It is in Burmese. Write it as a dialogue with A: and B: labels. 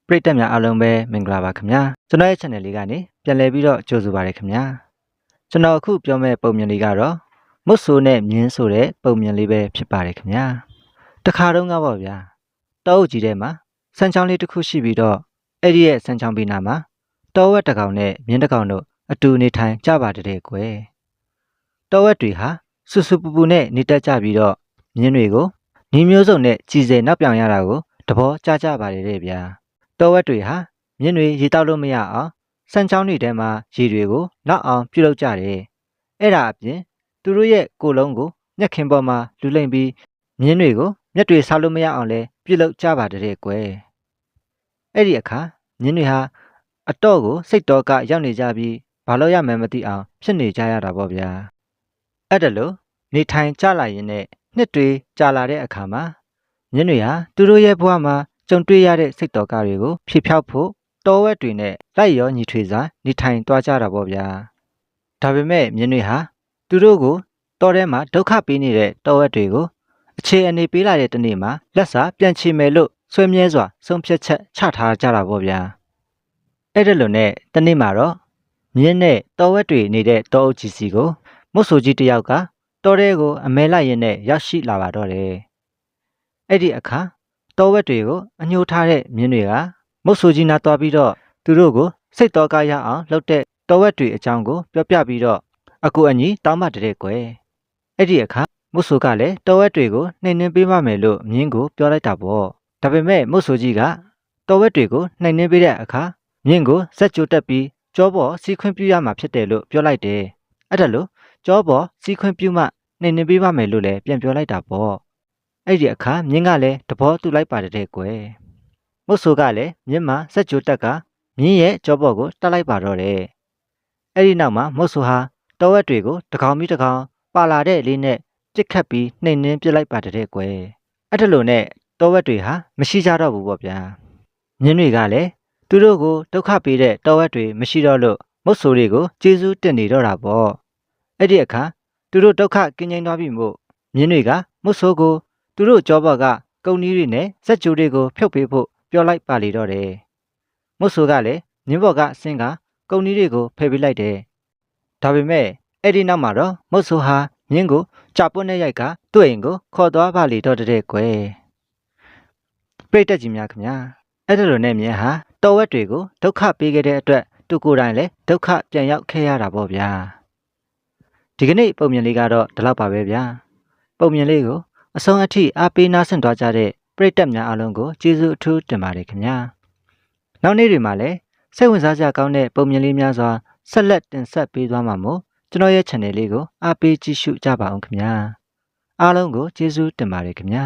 A: ပရိသတ်များအားလုံးပဲမင်္ဂလာပါခင်ဗျာကျွန်တော်ရဲ့ channel လေးကနေပြန်လည်ပြီးတော့ကြိုဆိုပါရခင်ဗျာကျွန်တော်အခုပြောမယ့်ပုံမြင်လေးကတော့မွတ်ဆိုးနဲ့မြင်းဆိုတဲ့ပုံမြင်လေးပဲဖြစ်ပါတယ်ခင်ဗျာတခါတုန်းကပေါ့ဗျာတောအုပ်ကြီးထဲမှာစံချောင်းလေးတစ်ခုရှိပြီးတော့အဲ့ဒီရဲ့စံချောင်းဘေးနားမှာတောဝက်တစ်ကောင်နဲ့မြင်းတစ်ကောင်တို့အတူနေထိုင်ကြပါတဲ့ကွယ်တောဝက်တွေဟာဆူဆူပူပူနဲ့နေတတ်ကြပြီးတော့မြင်းတွေကိုညီမျိုးစုံနဲ့ကြီးစဲနောက်ပြောင်ရတာကိုသဘောကျကြပါတယ်တဲ့ဗျာတောဝက်တွေဟာမြင်းတွေရေတောက်လို့မရအောင်စံချောင်းတွေထဲမှာရေတွေကိုနောက်အောင်ပြုလုပ်ကြတယ်အဲ့ဒါအပြင်သူတို့ရဲ့ကိုယ်လုံးကိုမျက်ခင်ပေါ်မှာလူလိမ့်ပြီးမြင်းတွေကိုမျက်တွေဆောက်လို့မရအောင်လဲပြုလုပ်ကြပါတဲ့ကွယ်အဲ့ဒီအခါမြင်းတွေဟာအတော့ကိုစိတ်တော်ကရောက်နေကြပြီးဘာလို့ရမှန်းမသိအောင်ဖြစ်နေကြရတာပေါ့ဗျာအဲ့ဒါလို့နေထိုင်ကြလာရင်နဲ့နှစ်တွေကြာလာတဲ့အခါမှာမြင်းတွေဟာသူတို့ရဲ့ဘဝမှာကြုံတွေ့ရတဲ့စိတ်တော်ကတွေကိုဖြေဖြောက်ဖို့တောဝက်တွေနဲ့လိုက်ရောညီထွေစွာနေထိုင်သွားကြတာပေါ့ဗျာဒါပေမဲ့မြင်းတွေဟာသူတို့ကိုတောထဲမှာဒုက္ခပေးနေတဲ့တောဝက်တွေကိုအခြေအနေပေးလာတဲ့တနေ့မှာလက်စာပြန်ချေမယ်လို့ဆွေးမြဲစွာဆုံးဖြတ်ချက်ချထားကြတာပေါ့ဗျာအဲ့ဒါလို့နဲ့တနေ့မှာတော့မြင်းနဲ့တောဝက်တွေနေတဲ့တောအုပ်ကြီးစီကိုမွတ်ဆိုကြီးတယောက်ကတောထဲကိုအမဲလိုက်ရင်းနဲ့ရောက်ရှိလာပါတော့တယ်အဲ့ဒီအခါတောဝက်တွေကိုအညှိုးထားတဲ့မြင်းတွေကမုတ်ဆိုကြီးနာသွားပြီးတော့သူတို့ကိုစိတ်တော်ကရအောင်လှုပ်တဲ့တောဝက်တွေအကြောင်းကိုပြောပြပြီးတော့အကူအညီတောင်းပတဲ့ကွယ်အဲ့ဒီအခါမုတ်ဆိုကလည်းတောဝက်တွေကိုနှိမ်နှင်းပေးမှမယ်လို့မြင်းကိုပြောလိုက်တာပေါ့ဒါပေမဲ့မုတ်ဆိုကြီးကတောဝက်တွေကိုနှိမ်နှင်းပေးတဲ့အခါမြင်းကိုဇက်ကြိုတက်ပြီးကြောပေါ်စီးခွင့်ပြုရမှာဖြစ်တယ်လို့ပြောလိုက်တယ်အဲ့ဒါလို့ကြောပေါ်စီးခွင့်ပြုမှနှိမ်နှင်းပေးမှမယ်လို့လည်းပြန်ပြောလိုက်တာပေါ့အဲ့ဒီအခါမြင်းကလည်းသဘောတူလိုက်ပါတယ်ကွယ်မုတ်ဆိုကလည်းမြင်းမှာစက်ကြိုတက်ကမြင်းရဲ့ကြောပေါ်ကိုတက်လိုက်ပါတော့တယ်အဲ့ဒီနောက်မှာမုတ်ဆိုဟာတောဝက်တွေကိုတကောင်ပြီးတကောင်ပါလာတဲ့လေးနဲ့ပြစ်ခတ်ပြီးနှိမ်နှင်းပစ်လိုက်ပါတယ်ကွယ်အဲ့ဒါလို့နဲ့တောဝက်တွေဟာမရှိကြတော့ဘူးပေါ့ဗျာမြင်းတွေကလည်းသူတို့ကိုဒုက္ခပေးတဲ့တောဝက်တွေမရှိတော့လို့မုတ်ဆိုတွေကိုကျေးဇူးတင်နေတော့တာပေါ့အဲ့ဒီအခါသူတို့ဒုက္ခကင်းငြိမ်းသွားပြီမို့မြင်းတွေကမုတ်ဆိုကိုသူတို့ကြောဘော်ကကုန်းနီးတွေနဲ့စက်ကြိုးတွေကိုဖြုတ်ပေးဖို့ပြောလိုက်ပါလေတော့တယ်မုတ်ဆိုကလည်းမြင်းဘော်ကဆင်းကကုန်းနီးတွေကိုဖယ်ပေးလိုက်တယ်ဒါပေမဲ့အဲ့ဒီနောက်မှာတော့မုတ်ဆိုဟာမြင်းကိုကြာပွတ်နဲ့ရိုက်ကသူ့အိမ်ကိုခေါ်သွားပါလေတော့တဲ့ကွယ်ပရိသတ်ကြီးများခင်ဗျာအဲ့ဒါလိုနဲ့မြင်းဟာတော်ဝက်တွေကိုဒုက္ခပေးခဲ့တဲ့အတွက်သူကိုယ်တိုင်လည်းဒုက္ခပြန်ရောက်ခဲ့ရတာပေါ့ဗျာဒီကနေ့ပုံမြင်လေးကတော့ဒီလောက်ပါပဲဗျာပုံမြင်လေးကိုအဆုံးအထိအားပေးနားဆင်သွားကြတဲ့ပရိသတ်များအားလုံးကိုကျေးဇူးအထူးတင်ပါတယ်ခင်ဗျာနောက်နေ့တွေမှာလည်းစိတ်ဝင်စားစရာကောင်းတဲ့ပုံမြင်လေးများစွာဆက်လက်တင်ဆက်ပေးသွားမှာမို့ကျွန်တော်ရဲ့ channel လေးကိုအားပေးကြည့်ရှုကြပါအောင်ခင်ဗျာအားလုံးကိုကျေးဇူးတင်ပါတယ်ခင်ဗျာ